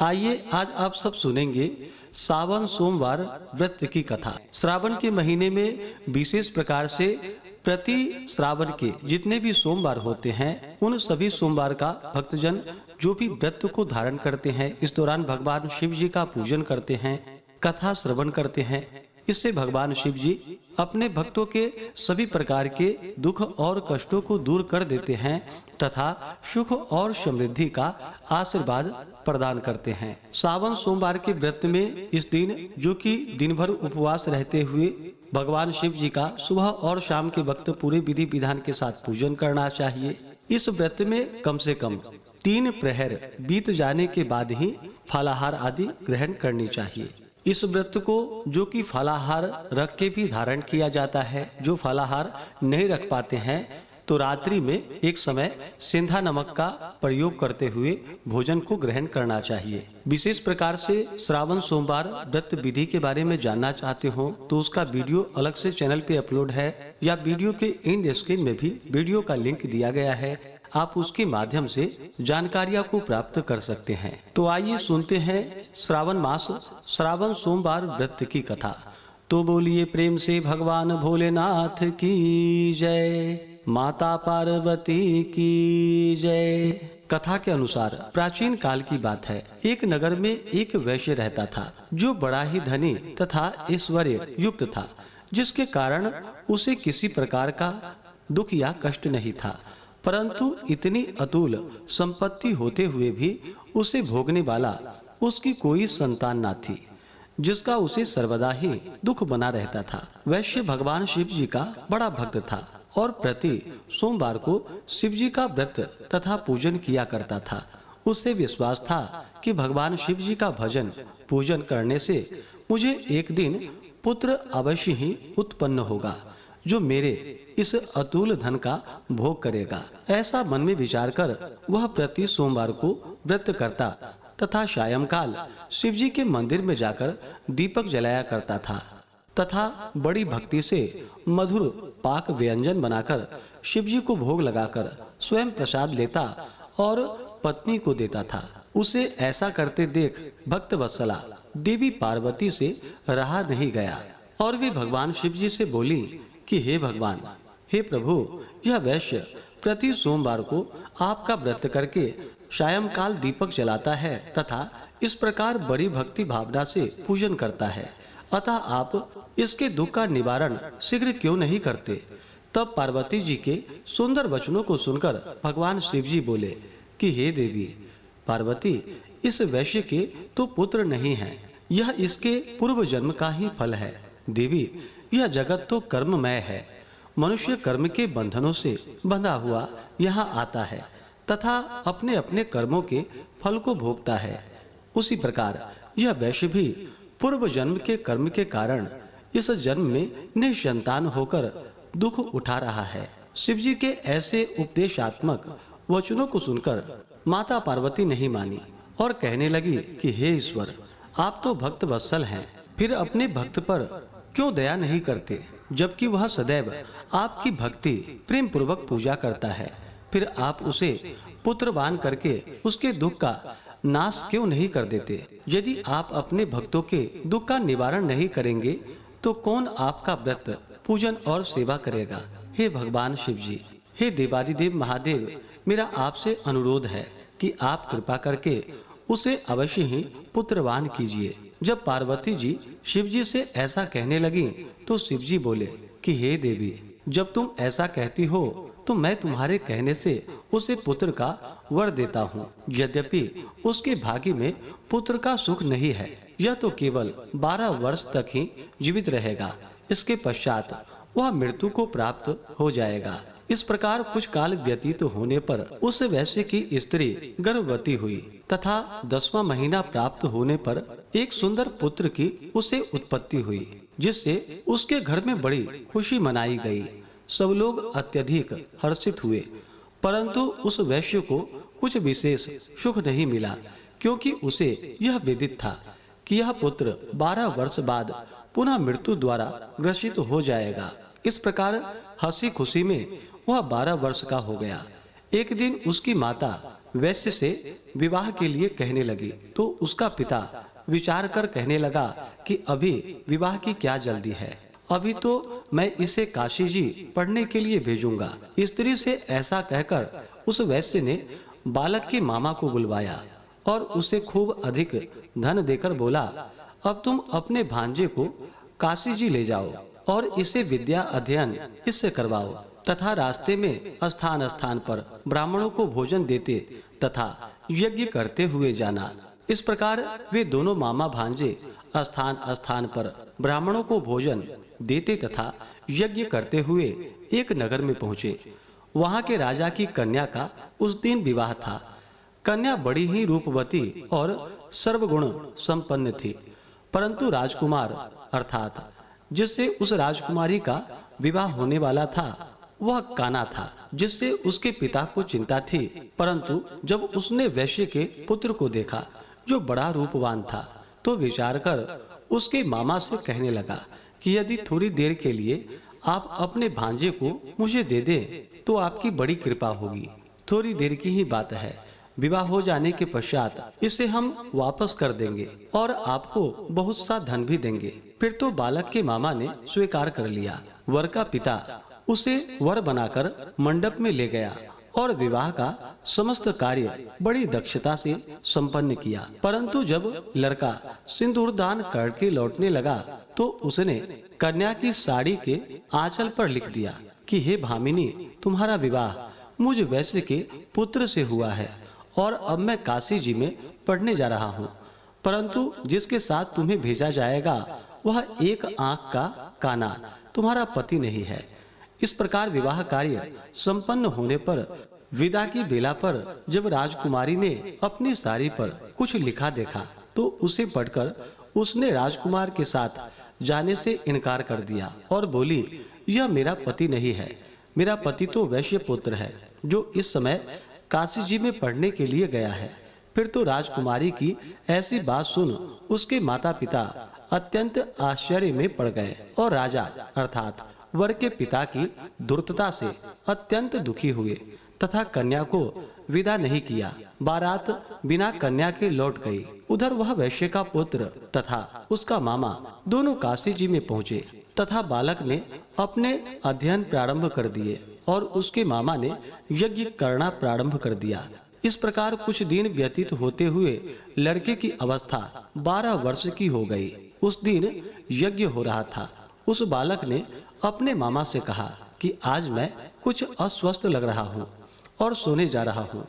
आइए आज आप सब सुनेंगे सावन सोमवार व्रत की कथा। श्रावण के महीने में विशेष प्रकार से प्रति श्रावण के जितने भी सोमवार होते हैं, उन सभी सोमवार का भक्तजन जो भी व्रत को धारण करते हैं, इस दौरान भगवान शिव जी का पूजन करते हैं, कथा श्रवण करते हैं। इससे भगवान शिव जी अपने भक्तों के सभी प्रकार के दुख और कष्टों को दूर कर देते हैं तथा सुख और समृद्धि का आशीर्वाद प्रदान करते हैं। सावन सोमवार के व्रत में इस दिन जो कि दिन भर उपवास रहते हुए भगवान शिव जी का सुबह और शाम के वक्त पूरे विधि विधान के साथ पूजन करना चाहिए। इस व्रत में कम से कम 3 प्रहर बीत जाने के बाद ही फलाहार आदि ग्रहण करनी चाहिए। इस व्रत को जो कि फलाहार रख के भी धारण किया जाता है, जो फलाहार नहीं रख पाते हैं तो रात्रि में एक समय सेंधा नमक का प्रयोग करते हुए भोजन को ग्रहण करना चाहिए। विशेष प्रकार से श्रावण सोमवार व्रत विधि के बारे में जानना चाहते हो तो उसका वीडियो अलग से चैनल पे अपलोड है, या वीडियो के एंड स्क्रीन में भी वीडियो का लिंक दिया गया है, आप उसके माध्यम से जानकारियां को प्राप्त कर सकते हैं। तो आइए सुनते हैं श्रावण मास श्रावण सोमवार व्रत की कथा। तो बोलिए प्रेम से भगवान भोलेनाथ की जय, माता पार्वती की जय। कथा के अनुसार प्राचीन काल की बात है। एक नगर में एक वैश्य रहता था जो बड़ा ही धनी तथा ऐश्वर्य युक्त था, जिसके कारण उसे किसी प्रकार का दुख या कष्ट नहीं था। परंतु इतनी अतुल संपत्ति होते हुए भी उसे भोगने वाला उसकी कोई संतान न थी, जिसका उसे सर्वदा ही दुख बना रहता था। वैश्य भगवान शिव जी का बड़ा भक्त था और प्रति सोमवार को शिव जी का व्रत तथा पूजन किया करता था। उसे विश्वास था कि भगवान शिव जी का भजन पूजन करने से मुझे एक दिन पुत्र अवश्य ही उत्पन्न होगा, जो मेरे इस अतुल धन का भोग करेगा। ऐसा मन में विचार कर वह प्रति सोमवार को व्रत करता तथा सायंकाल शिव जी के मंदिर में जाकर दीपक जलाया करता था तथा बड़ी भक्ति से मधुर पाक व्यंजन बनाकर शिव जी को भोग लगाकर स्वयं प्रसाद लेता और पत्नी को देता था। उसे ऐसा करते देख भक्त वत्सला देवी पार्वती से रहा नहीं गया और वे भगवान शिव जी से बोली कि हे भगवान, हे प्रभु, यह वैश्य प्रति सोमवार को आपका व्रत करके सायंकाल दीपक जलाता है तथा इस प्रकार बड़ी भक्ति भावना से पूजन करता है, अतः आप इसके दुख का निवारण शीघ्र क्यों नहीं करते। तब पार्वती जी के सुंदर वचनों को सुनकर भगवान शिव जी बोले कि हे देवी पार्वती, इस वैश्य के तो पुत्र नहीं है, यह इसके पूर्व जन्म का ही फल है। देवी, यह जगत तो कर्ममय है, मनुष्य कर्म के बंधनों से बंधा हुआ यहाँ आता है तथा अपने अपने कर्मों के फल को भोगता है। उसी प्रकार यह वैश्य भी पूर्व जन्म के कर्म के कारण इस जन्म में निसंतान होकर दुख उठा रहा है। शिव जी के ऐसे उपदेशात्मक वचनों को सुनकर माता पार्वती नहीं मानी और कहने लगी कि हे ईश्वर, आप तो भक्त वत्सल हैं, फिर अपने भक्त पर क्यों दया नहीं करते, जबकि वह सदैव आपकी भक्ति प्रेम पूर्वक पूजा करता है। फिर आप उसे पुत्रवान करके उसके दुख का नाश क्यों नहीं कर देते। यदि आप अपने भक्तों के दुख का निवारण नहीं करेंगे तो कौन आपका व्रत पूजन और सेवा करेगा। हे भगवान शिव जी, हे देवादिदेव महादेव, मेरा आपसे अनुरोध है कि आप कृपा करके उसे अवश्य ही पुत्रवान कीजिए। जब पार्वती जी शिव जी से ऐसा कहने लगी तो शिव जी बोले कि हे देवी, जब तुम ऐसा कहती हो तो मैं तुम्हारे कहने से उसे पुत्र का वर देता हूँ। यद्यपि उसके भाग्य में पुत्र का सुख नहीं है, यह तो केवल 12 वर्ष तक ही जीवित रहेगा, इसके पश्चात वह मृत्यु को प्राप्त हो जाएगा। इस प्रकार कुछ काल व्यतीत होने पर उस वैश्य की स्त्री गर्भवती हुई तथा 10वां महीना प्राप्त होने पर एक सुंदर पुत्र की उसे उत्पत्ति हुई, जिससे उसके घर में बड़ी खुशी मनाई गई। सब लोग अत्यधिक हर्षित हुए, परंतु उस वैश्य को कुछ विशेष सुख नहीं मिला, क्योंकि उसे यह विदित था कि यह पुत्र 12 वर्ष बाद पुनः मृत्यु द्वारा ग्रसित हो जाएगा। इस प्रकार हंसी खुशी में वह 12 वर्ष का हो गया। एक दिन उसकी माता वैश्य से विवाह के लिए कहने लगी तो उसका पिता विचार कर कहने लगा कि अभी विवाह की क्या जल्दी है, अभी तो मैं इसे काशी जी पढ़ने के लिए भेजूंगा। स्त्री से ऐसा कहकर उस वैश्य ने बालक के मामा को बुलवाया और उसे खूब अधिक धन देकर बोला, अब तुम अपने भांजे को काशी जी ले जाओ और इसे विद्या अध्ययन इससे करवाओ तथा रास्ते में स्थान स्थान पर ब्राह्मणों को भोजन देते तथा यज्ञ करते हुए जाना। इस प्रकार वे दोनों मामा भांजे स्थान स्थान पर ब्राह्मणों को भोजन देते तथा यज्ञ करते हुए एक नगर में पहुँचे। वहाँ के राजा की कन्या का उस दिन विवाह था। कन्या बड़ी ही रूपवती और सर्वगुण संपन्न थी, परंतु राजकुमार अर्थात जिससे उस राजकुमारी का विवाह होने वाला था वह काना था, जिससे उसके पिता को चिंता थी। परंतु जब उसने वैश्य के पुत्र को देखा जो बड़ा रूपवान था, तो विचार कर उसके मामा से कहने लगा कि यदि थोड़ी देर के लिए आप अपने भांजे को मुझे दे दें तो आपकी बड़ी कृपा होगी। थोड़ी देर की ही बात है, विवाह हो जाने के पश्चात इसे हम वापस कर देंगे और आपको बहुत सा धन भी देंगे। फिर तो बालक के मामा ने स्वीकार कर लिया। वर का पिता उसे वर बनाकर मंडप में ले गया और विवाह का समस्त कार्य बड़ी दक्षता से संपन्न किया। परंतु जब लड़का सिंदूर दान करके लौटने लगा तो उसने कन्या की साड़ी के आंचल पर लिख दिया कि हे भामिनी, तुम्हारा विवाह मुझ वैश्य के पुत्र से हुआ है और अब मैं काशी जी में पढ़ने जा रहा हूँ, परंतु जिसके साथ तुम्हें भेजा जाएगा वह एक आंख का काना तुम्हारा पति नहीं है। इस प्रकार विवाह कार्य संपन्न होने पर विदा की बेला पर जब राजकुमारी ने अपनी साड़ी पर कुछ लिखा देखा तो उसे पढ़कर उसने राजकुमार के साथ जाने से इनकार कर दिया और बोली, यह मेरा पति नहीं है, मेरा पति तो वैश्य पुत्र है जो इस समय काशी जी में पढ़ने के लिए गया है। फिर तो राजकुमारी की ऐसी बात सुन उसके माता पिता अत्यंत आश्चर्य में पड़ गए और राजा अर्थात वर के पिता की धूर्तता से अत्यंत दुखी हुए तथा कन्या को विदा नहीं किया। बारात बिना कन्या के लौट गई। उधर वह वैश्य का पुत्र तथा उसका मामा दोनों काशी जी में पहुँचे तथा बालक ने अपने अध्ययन प्रारंभ कर दिए और उसके मामा ने यज्ञ करना प्रारंभ कर दिया। इस प्रकार कुछ दिन व्यतीत होते हुए लड़के की अवस्था 12 वर्ष की हो गई। उस दिन यज्ञ हो रहा था। उस बालक ने अपने मामा से कहा कि आज मैं कुछ अस्वस्थ लग रहा हूँ और सोने जा रहा हूँ।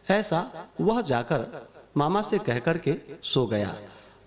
ऐसा वह जाकर मामा से कहकर के सो गया,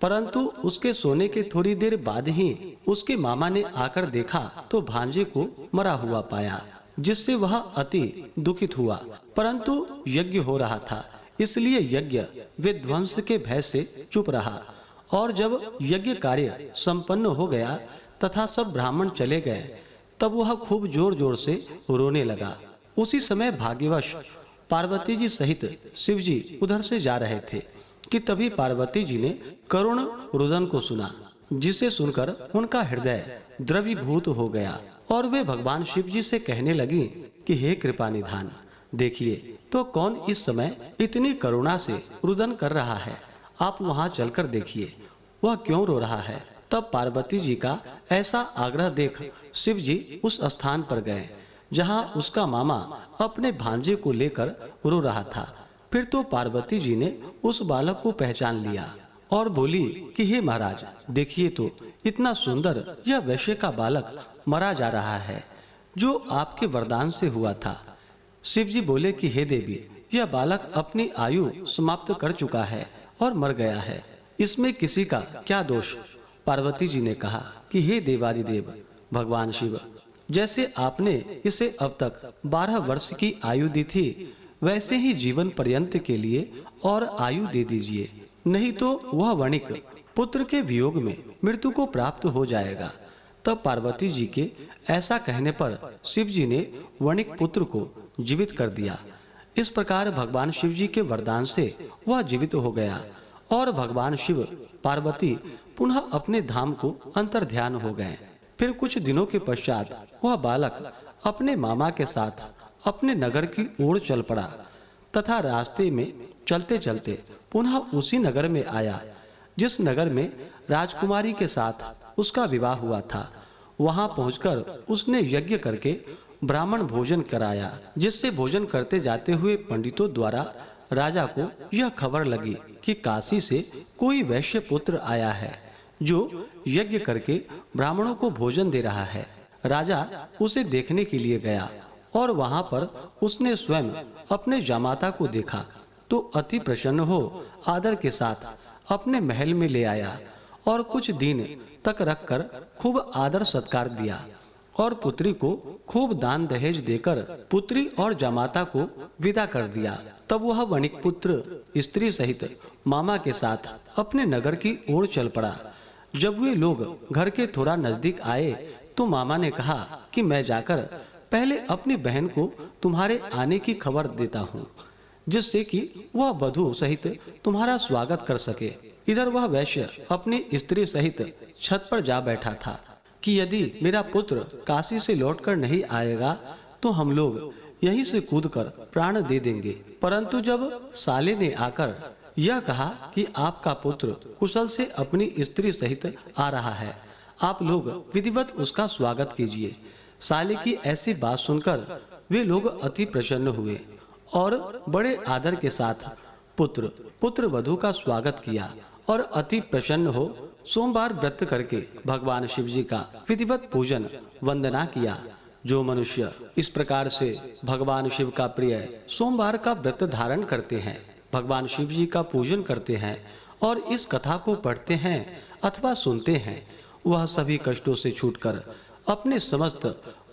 परंतु उसके सोने के थोड़ी देर बाद ही उसके मामा ने आकर देखा तो भांजे को मरा हुआ पाया, जिससे वह अति दुखित हुआ। परंतु यज्ञ हो रहा था, इसलिए यज्ञ विध्वंस के भय से चुप रहा। और जब यज्ञ कार्य संपन्न हो गया तथा सब ब्राह्मण चले गए, तब वह खूब जोर जोर से रोने लगा। उसी समय भाग्यवश पार्वती जी सहित शिव जी उधर से जा रहे थे कि तभी पार्वती जी ने करुण रुदन को सुना, जिसे सुनकर उनका हृदय द्रवीभूत हो गया और वे भगवान शिव जी से कहने लगी कि हे कृपा निधान, देखिए तो कौन इस समय इतनी करुणा से रुदन कर रहा है, आप वहां चलकर देखिए वह क्यों रो रहा है। तब पार्वती जी का ऐसा आग्रह देख शिव जी उस स्थान पर गए जहां उसका मामा अपने भांजे को लेकर रो रहा था। फिर तो पार्वती जी ने उस बालक को पहचान लिया और बोली कि हे महाराज, देखिए तो इतना सुंदर यह वैश्य का बालक मरा जा रहा है जो आपके वरदान से हुआ था। शिव जी बोले कि हे देवी, यह बालक अपनी आयु समाप्त कर चुका है और मर गया है, इसमें किसी का क्या दोष। पार्वती जी ने कहा कि हे देवादिदेव भगवान शिव, जैसे आपने इसे अब तक 12 वर्ष की आयु दी थी, वैसे ही जीवन पर्यंत के लिए और आयु दे दीजिए, नहीं तो वह वणिक पुत्र के वियोग में मृत्यु को प्राप्त हो जाएगा। तब पार्वती जी के ऐसा कहने पर शिव जी ने वणिक पुत्र को जीवित कर दिया। इस प्रकार भगवान शिव जी के वरदान से वह जीवित हो गया और भगवान शिव पार्वती पुनः अपने धाम को अंतर्ध्यान हो गए। फिर कुछ दिनों के पश्चात वह बालक अपने मामा के साथ अपने नगर की ओर चल पड़ा। तथा रास्ते में चलते चलते पुनः उसी नगर में आया जिस नगर में राजकुमारी के साथ उसका विवाह हुआ था। वहां पहुंचकर उसने यज्ञ करके ब्राह्मण भोजन कराया, जिससे भोजन करते जाते हुए पंडितों द्वारा राजा को यह खबर लगी कि काशी से कोई वैश्य पुत्र आया है जो यज्ञ करके ब्राह्मणों को भोजन दे रहा है। राजा उसे देखने के लिए गया और वहां पर उसने स्वयं अपने जामाता को देखा तो अति प्रसन्न हो आदर के साथ अपने महल में ले आया और कुछ दिन तक रखकर खूब आदर सत्कार दिया और पुत्री को खूब दान दहेज देकर पुत्री और जामाता को विदा कर दिया। तब वह वणिक पुत्र स्त्री सहित मामा के साथ अपने नगर की ओर चल पड़ा। जब वे लोग घर के थोड़ा नजदीक आए तो मामा ने कहा कि मैं जाकर पहले अपनी बहन को तुम्हारे आने की खबर देता हूँ, जिससे कि वह वधू सहित तुम्हारा स्वागत कर सके। इधर वह वैश्य अपनी स्त्री सहित छत पर जा बैठा था कि यदि मेरा पुत्र काशी से लौटकर नहीं आएगा तो हम लोग यहीं से कूदकर प्राण दे देंगे। परंतु जब साले ने आकर यह कहा कि आपका पुत्र कुशल से अपनी स्त्री सहित आ रहा है, आप लोग विधिवत उसका स्वागत कीजिए। साले की ऐसी बात सुनकर वे लोग अति प्रसन्न हुए और बड़े आदर के साथ पुत्र वधू का स्वागत किया और अति प्रसन्न हो सोमवार व्रत करके भगवान शिव जी का विधिवत पूजन वंदना किया। जो मनुष्य इस प्रकार से भगवान शिव का प्रिय सोमवार का व्रत धारण करते हैं, भगवान शिव जी का पूजन करते हैं और इस कथा को पढ़ते हैं अथवा सुनते हैं, वह सभी कष्टों से छूटकर अपने समस्त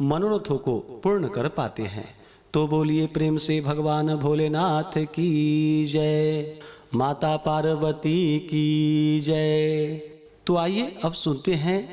मनोरथों को पूर्ण कर पाते हैं। तो बोलिए प्रेम से भगवान भोलेनाथ की जय, माता पार्वती की जय। तो आइए अब सुनते हैं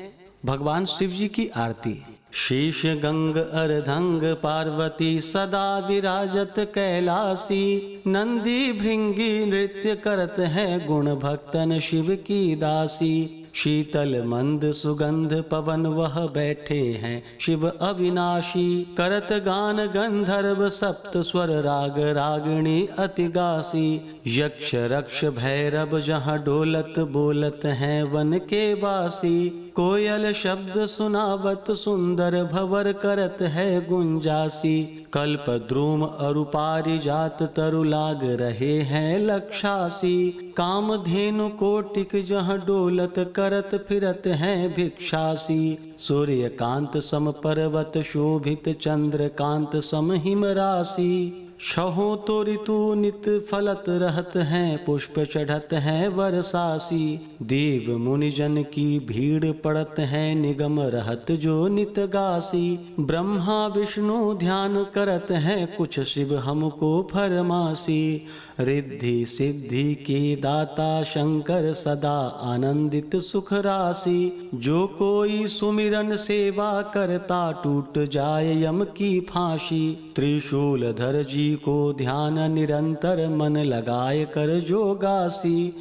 भगवान शिव जी की आरती। शीश गंग अर्धंग पार्वती सदा विराजत कैलासी, नंदी भृंगी नृत्य करत है गुण भक्तन शिव की दासी। शीतल मंद सुगंध पवन वह बैठे हैं शिव अविनाशी, करत गान गंधर्व सप्त स्वर राग रागिणी अति गासी। यक्ष रक्ष भैरव जहाँ डोलत बोलत हैं वन के वासी, कोयल शब्द सुनावत सुंदर भवर करत है गुंजासी। कल्प द्रुम अरु पारिजात तरु लाग रहे हैं लक्षासी, कामधेनु कोटिक जहाँ डोलत करत फिरत हैं भिक्षासी। सूर्य कांत सम पर्वत शोभित चंद्र कांत सम हिम राशि, छहो तो ऋतु नित फलत रहत हैं पुष्प चढ़त हैं वर्षासी। देव मुनि जन की भीड़ पड़त है निगम रहत जो नित गासी, ब्रह्मा विष्णु ध्यान करत हैं कुछ शिव हमको फरमासी। रिद्धि सिद्धि के दाता शंकर सदा आनंदित सुख राशि, जो कोई सुमिरन सेवा करता टूट जाए यम की फांसी। त्रिशूल धर जी को ध्यान निरंतर मन लगाए कर जोगासी,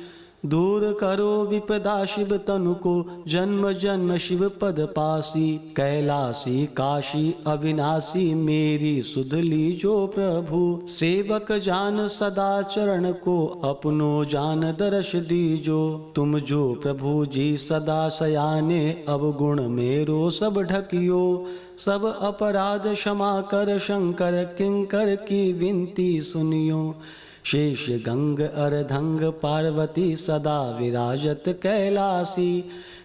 दूर करो विपदा शिव तनु को जन्म जन्म शिव पद पासी। कैलासी काशी अविनाशी मेरी सुध लीजो प्रभु, सेवक जान सदा चरण को अपनो जान दर्श दीजो। तुम जो प्रभु जी सदा सयाने अवगुण मेरो सब ढकियो, सब अपराध क्षमा कर शंकर किंकर की विनती सुनियो। शेष गंग अर्धंग पार्वती सदा विराजत कैलासी,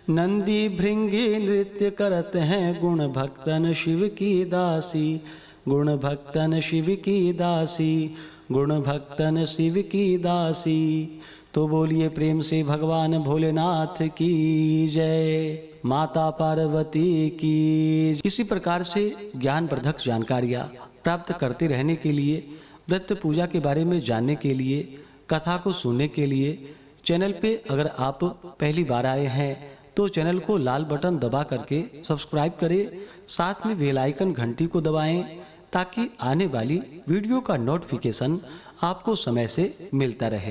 नंदी भृंगी नृत्य करत हैं गुण भक्तन शिव की दासी। गुण भक्तन शिव की दासी, गुण भक्तन शिव की दासी। तो बोलिए प्रेम से भगवान भोलेनाथ की जय, माता पार्वती की। इसी प्रकार से ज्ञानवर्धक जानकारियाँ प्राप्त करते रहने के लिए, व्रत पूजा के बारे में जानने के लिए, कथा को सुनने के लिए चैनल पे अगर आप पहली बार आए हैं तो चैनल को लाल बटन दबा करके सब्सक्राइब करें, साथ में बेल आइकन घंटी को दबाएं ताकि आने वाली वीडियो का नोटिफिकेशन आपको समय से मिलता रहे।